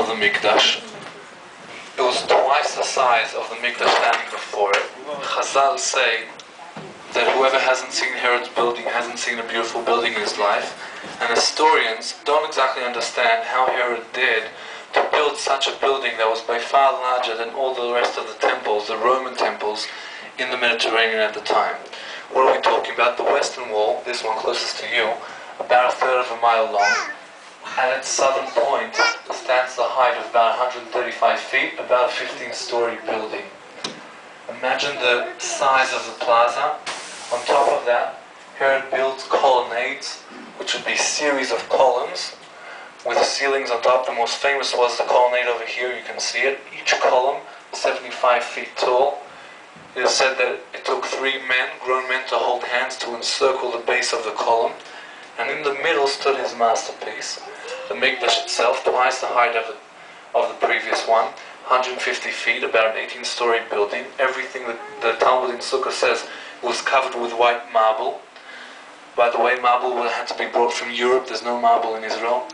of the Mikdash. It was twice the size of the Mikdash standing before it. Chazal say that whoever hasn't seen Herod's building hasn't seen a beautiful building in his life, and historians don't exactly understand how Herod did to build such a building that was by far larger than all the rest of the temples, the Roman temples, in the Mediterranean at the time. What are we talking about? The Western Wall, this one closest to you, about 1/3 of a mile long. At its southern point stands the height of about 135 feet, about a 15-story building. Imagine the size of the plaza. On top of that, Herod built colonnades, which would be series of columns with ceilings on top. The most famous was the colonnade over here, you can see it. Each column 75 feet tall. It is said that it took 3 men, grown men, to hold hands to encircle the base of the column. And in the middle stood his masterpiece, the Mikdash itself, twice the height of the previous one, 150 feet, about an 18-story building. Everything that the Talmud in Sukkah says was covered with white marble. By the way, marble would have to be brought from Europe. There's no marble in Israel.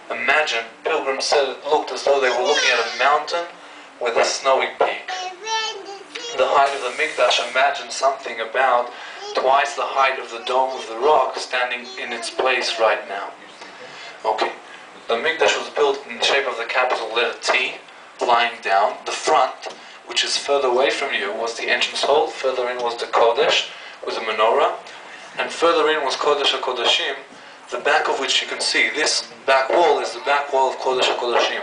Imagine, pilgrims said it looked as though they were looking at a mountain with a snowy peak. The height of the Mikdash, imagine something about twice the height of the dome of the rock standing in its place right now. Okay, the Mikdash was built in the shape of the capital letter T, lying down. The front, which is further away from you, was the entrance hall. Further in was the Kodesh, with a menorah. And further in was Kodesh HaKodashim, the back of which you can see. This back wall is the back wall of Kodesh HaKodashim.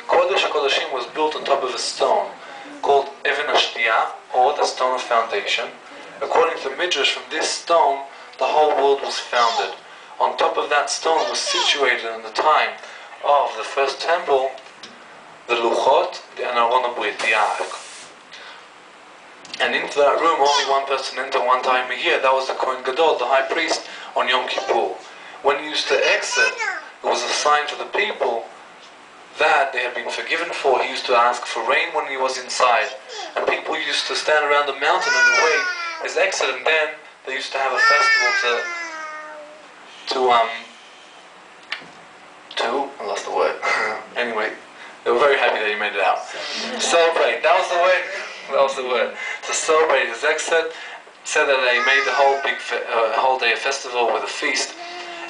Kodesh HaKodashim was built on top of a stone called Even HaShtiyah, or the stone of foundation. According to the Midrash, from this stone, the whole world was founded. On top of that stone was situated in the time of the first temple, the Luchot, the Aron HaBrit, the Ark. And into that room, only one person entered one time a year. That was the Kohen Gadol, the high priest, on Yom Kippur. When he used to exit, it was a sign to the people that they had been forgiven for. He used to ask for rain when he was inside. And people used to stand around the mountain and wait his exit, and then they used to have a festival I lost the word. Anyway, they were very happy that he made it out. Celebrate, that was the word. That was the word. To celebrate his exit, said that they made the whole whole day a festival with a feast.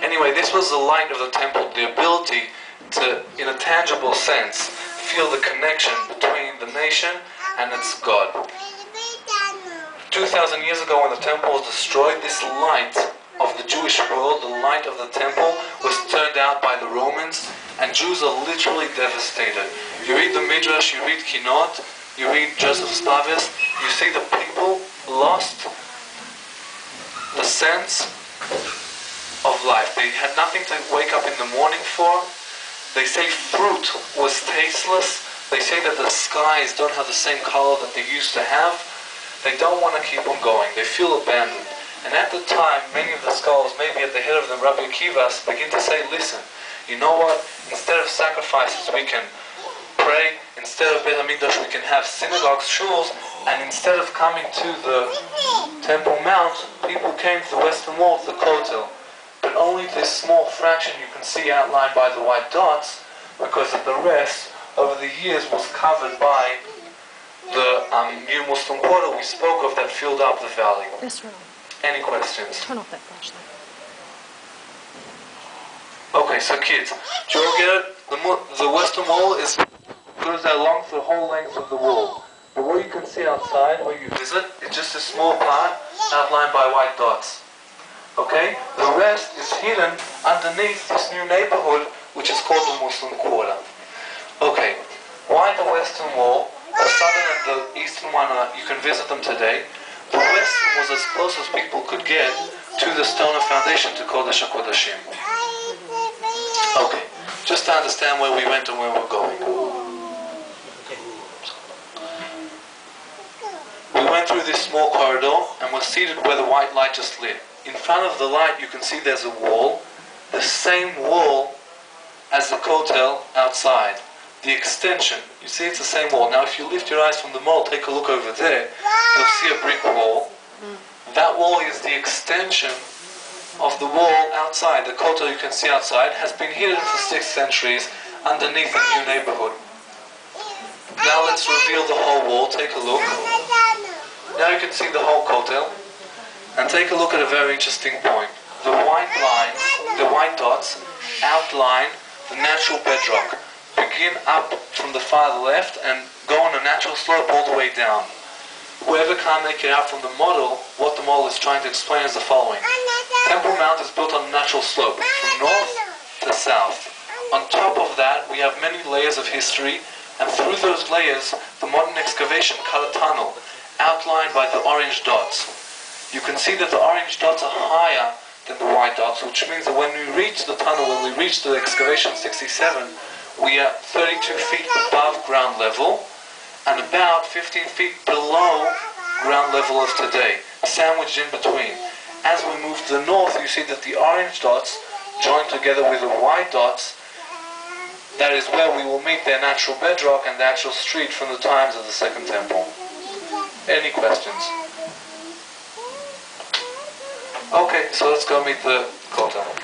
Anyway, this was the light of the temple, the ability to, in a tangible sense, feel the connection between the nation and its God. 2,000 years ago, when the temple was destroyed, this light of the Jewish world, the light of the temple, was turned out by the Romans, and Jews are literally devastated. You read the Midrash, you read Kinot, you read Joseph's Tavis, you see the people lost the sense of life. They had nothing to wake up in the morning for. They say fruit was tasteless. They say that the skies don't have the same color that they used to have. They don't want to keep on going. They feel abandoned. And at the time, many of the scholars, maybe at the head of them, Rabbi Akiva, begin to say, listen, you know what? Instead of sacrifices, we can pray. Instead of Beit HaMikdash, we can have synagogues, shuls. And instead of coming to the Temple Mount, people came to the Western Wall, to the Kotel. But only this small fraction you can see outlined by the white dots, because of the rest, over the years, was covered by the new Muslim quarter we spoke of that filled up the valley. Yes, right. Any questions? Turn off that flashlight. Okay, so kids, do you all get it? The Western Wall goes along the whole length of the wall. But what you can see outside, where you visit, is just a small part outlined by white dots. Okay? The rest is hidden underneath this new neighborhood, which is called the Muslim Quarter. Okay, why the Western Wall? The southern and the eastern one, you can visit them today. The western was as close as people could get to the stone of foundation to Kodesh HaKodashim. Okay, just to understand where we went and where we're going. We went through this small corridor and we're seated where the white light just lit. In front of the light you can see there's a wall, the same wall as the Kotel outside. The extension, you see it's the same wall. Now if you lift your eyes from the mall, take a look over there, you'll see a brick wall. That wall is the extension of the wall outside. The Kotel you can see outside has been hidden for 6 centuries underneath a new neighborhood. reveal the whole wall. Take a look. Now you can see the whole Kotel. And take a look at a very interesting point. The white lines, the white dots, outline the natural bedrock. Begin up from the far left and go on a natural slope all the way down. Whoever can't make it out from the model, what the model is trying to explain is the following. Temple Mount is built on a natural slope, from north to south. On top of that, we have many layers of history, and through those layers, the modern excavation cut a tunnel, outlined by the orange dots. You can see that the orange dots are higher than the white dots, which means that when we reach the tunnel, when we reach the excavation 67, we are 32 feet above ground level, and about 15 feet below ground level of today, sandwiched in between. As we move to the north, you see that the orange dots join together with the white dots. That is where we will meet their natural bedrock and the actual street from the times of the Second Temple. Any questions? Okay, so let's go meet the Kotel.